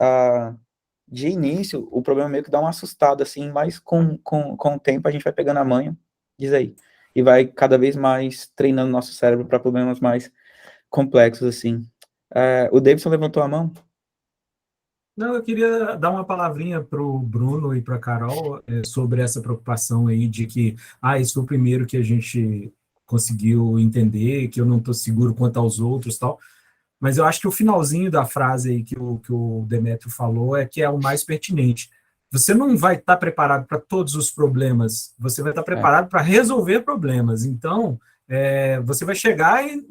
de início, o problema meio que dá uma assustada, assim, mas com o tempo a gente vai pegando a manha, diz aí, e vai cada vez mais treinando nosso cérebro para problemas mais complexos, assim. O Davidson levantou a mão? Não, eu queria dar uma palavrinha para o Bruno e para a Carol sobre essa preocupação aí de que, isso foi o primeiro que a gente conseguiu entender, que eu não estou seguro quanto aos outros e tal. Mas eu acho que o finalzinho da frase aí que o Demétrio falou é que é o mais pertinente. Você não vai estar preparado para todos os problemas, você vai estar preparado para resolver problemas. Então, você vai chegar e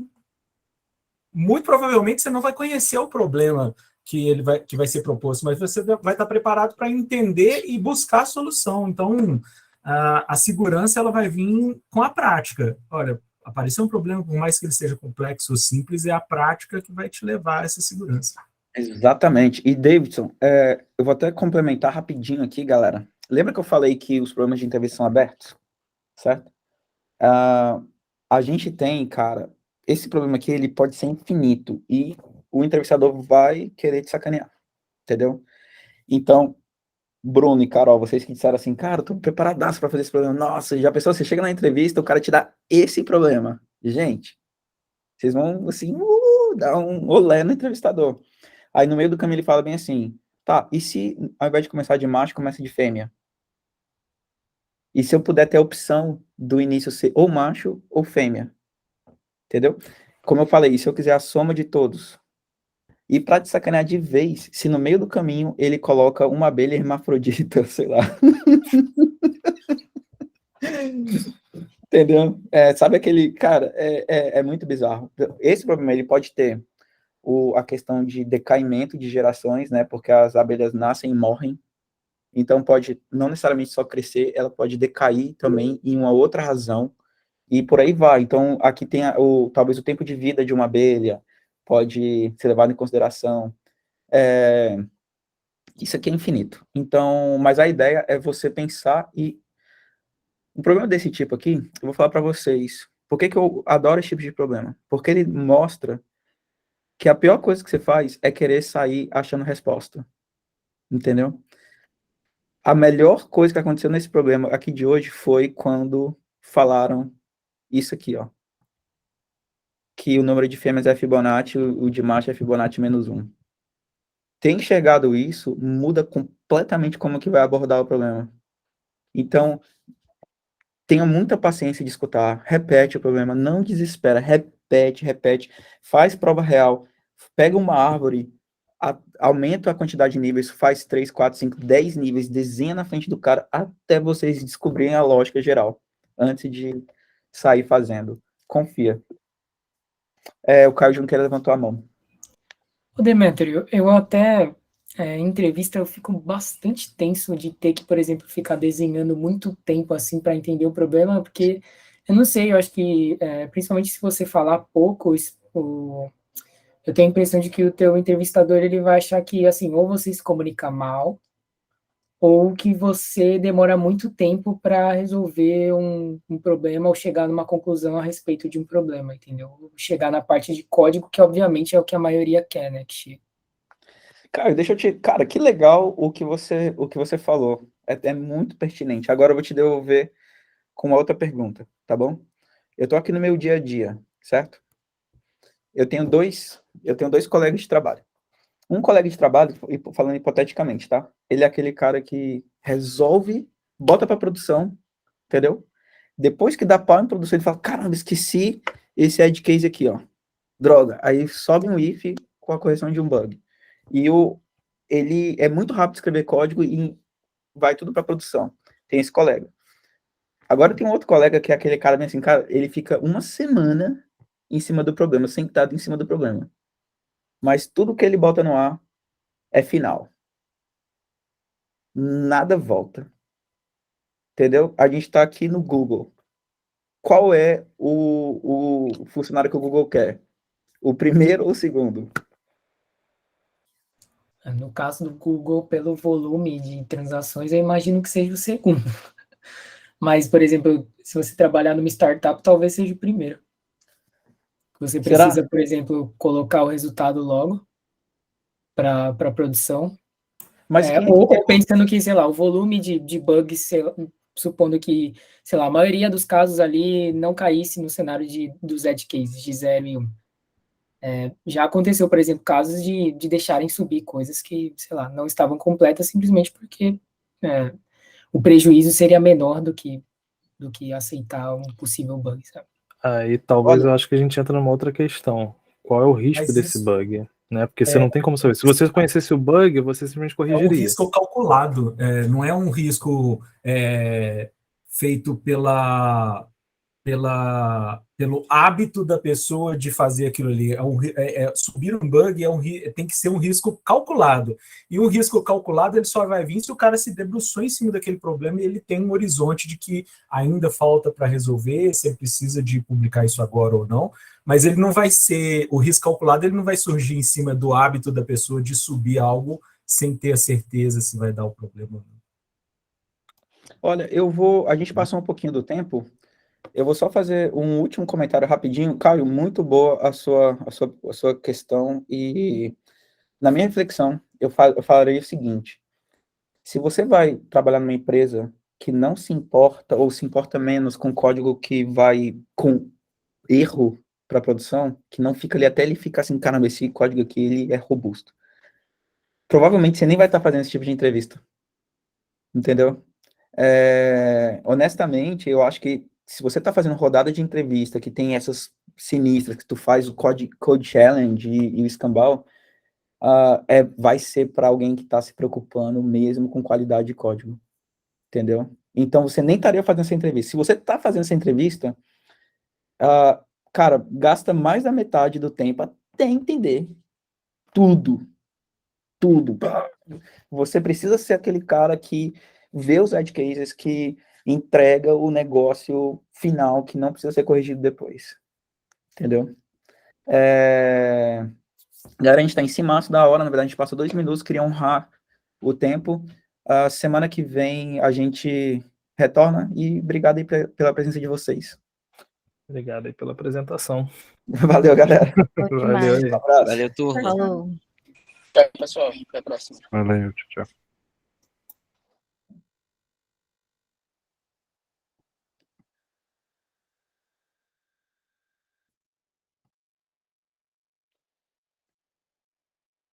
muito provavelmente você não vai conhecer o problema que vai ser proposto, mas você vai estar preparado para entender e buscar a solução. Então, a segurança ela vai vir com a prática. Olha, apareceu um problema, por mais que ele seja complexo ou simples, é a prática que vai te levar a essa segurança. Exatamente. E, Davidson, eu vou até complementar rapidinho aqui, galera. Lembra que eu falei que os problemas de entrevista são abertos? Certo? A gente tem, cara, esse problema aqui, ele pode ser infinito e o entrevistador vai querer te sacanear, entendeu? Então, Bruno e Carol, vocês que disseram assim, cara, eu tô preparadaço para fazer esse problema. Nossa, já pensou, você chega na entrevista, o cara te dá esse problema. Gente, vocês vão, assim, dar um olé no entrevistador. Aí, no meio do caminho, ele fala bem assim, tá, e se, ao invés de começar de macho, começa de fêmea? E se eu puder ter a opção do início ser ou macho ou fêmea? Entendeu? Como eu falei, se eu quiser a soma de todos. E pra te sacanear de vez, se no meio do caminho ele coloca uma abelha hermafrodita, sei lá. Entendeu? Sabe aquele, cara, é muito bizarro. Esse problema, ele pode ter a questão de decaimento de gerações, né, porque as abelhas nascem e morrem, então pode não necessariamente só crescer, ela pode decair também em uma outra razão, e por aí vai. Então, aqui tem talvez o tempo de vida de uma abelha, pode ser levado em consideração. Isso aqui é infinito. Então, mas a ideia é você pensar e um problema desse tipo aqui, eu vou falar para vocês. Por que que eu adoro esse tipo de problema? Porque ele mostra que a pior coisa que você faz é querer sair achando resposta. Entendeu? A melhor coisa que aconteceu nesse problema aqui de hoje foi quando falaram isso aqui, ó. Que o número de fêmeas é Fibonacci, o de macho é Fibonacci -1. Ter enxergado isso muda completamente como que vai abordar o problema. Então, tenha muita paciência de escutar, repete o problema, não desespera, repete, faz prova real, pega uma árvore, aumenta a quantidade de níveis, faz 3, 4, 5, 10 níveis, desenha na frente do cara até vocês descobrirem a lógica geral, antes de sair fazendo. Confia. O Caio Junqueira levantou a mão. Ô Demétrio, eu até, em entrevista, eu fico bastante tenso de ter que, por exemplo, ficar desenhando muito tempo, assim, para entender o problema, porque, eu não sei, eu acho que, principalmente se você falar pouco, eu tenho a impressão de que o teu entrevistador, ele vai achar que, assim, ou você se comunica mal, ou que você demora muito tempo para resolver um problema ou chegar numa conclusão a respeito de um problema, entendeu? Chegar na parte de código, que obviamente é o que a maioria quer, né? Cara, Cara, que legal o que você falou. É muito pertinente. Agora eu vou te devolver com uma outra pergunta, tá bom? Eu tô aqui no meu dia a dia, certo? Eu tenho dois colegas de trabalho. Um colega de trabalho, falando hipoteticamente, tá? Ele é aquele cara que resolve, bota para produção, entendeu? Depois que dá pau em produção, ele fala: caramba, esqueci esse edge case aqui, ó. Droga. Aí sobe um if com a correção de um bug. E ele é muito rápido de escrever código e vai tudo para produção. Tem esse colega. Agora tem um outro colega que é aquele cara bem assim, cara, ele fica uma semana em cima do problema, sentado em cima do problema. Mas tudo que ele bota no ar é final. Nada volta. Entendeu? A gente está aqui no Google. Qual é o funcionário que o Google quer? O primeiro ou o segundo? No caso do Google, pelo volume de transações, eu imagino que seja o segundo. Mas, por exemplo, se você trabalhar numa startup, talvez seja o primeiro. Você precisa, Será? por exemplo, colocar o resultado logo para produção. Mas Ou pensando que, sei lá, o volume de bugs, supondo que, sei lá, a maioria dos casos ali não caísse no cenário dos edge cases, de 0 e 1. Já aconteceu, por exemplo, casos de deixarem subir coisas que, sei lá, não estavam completas simplesmente porque o prejuízo seria menor do que aceitar um possível bug, sabe? Aí talvez eu acho que a gente entra numa outra questão. Qual é o risco Mas desse isso bug? Né? Porque você não tem como saber. Se você conhecesse o bug, você simplesmente é um corrigiria. risco calculado, não é um risco feito pelo hábito da pessoa de fazer aquilo ali. Subir um bug tem que ser um risco calculado. E um risco calculado ele só vai vir se o cara se debruçou em cima daquele problema e ele tem um horizonte de que ainda falta para resolver, se ele precisa de publicar isso agora ou não. Mas ele não vai ser, o risco calculado ele não vai surgir em cima do hábito da pessoa de subir algo sem ter a certeza se vai dar o problema ou não. Olha, a gente passou um pouquinho do tempo, eu vou só fazer um último comentário rapidinho. Caio, muito boa a sua questão e na minha reflexão, eu falarei o seguinte: se você vai trabalhar numa empresa que não se importa ou se importa menos com código que vai com erro para produção, que não fica ali até ele ficar assim, caramba, esse código aqui ele é robusto. Provavelmente você nem vai estar fazendo esse tipo de entrevista. Entendeu? Honestamente, eu acho que se você está fazendo rodada de entrevista que tem essas sinistras, que tu faz o Code Challenge e o escambau, vai ser para alguém que está se preocupando mesmo com qualidade de código. Entendeu? Então, você nem estaria fazendo essa entrevista. Se você está fazendo essa entrevista, cara, gasta mais da metade do tempo até entender tudo. Tudo. Você precisa ser aquele cara que vê os edge cases, que entrega o negócio final, que não precisa ser corrigido depois. Entendeu? Galera, a gente está em cima da hora, na verdade, a gente passou 2 minutos, queria honrar o tempo. A semana que vem a gente retorna e obrigado aí pela presença de vocês. Obrigado aí pela apresentação. Valeu, galera. Valeu aí. Um abraço. Valeu, turma. Falou. Tchau, pessoal. Até a próxima. Valeu, tchau, tchau.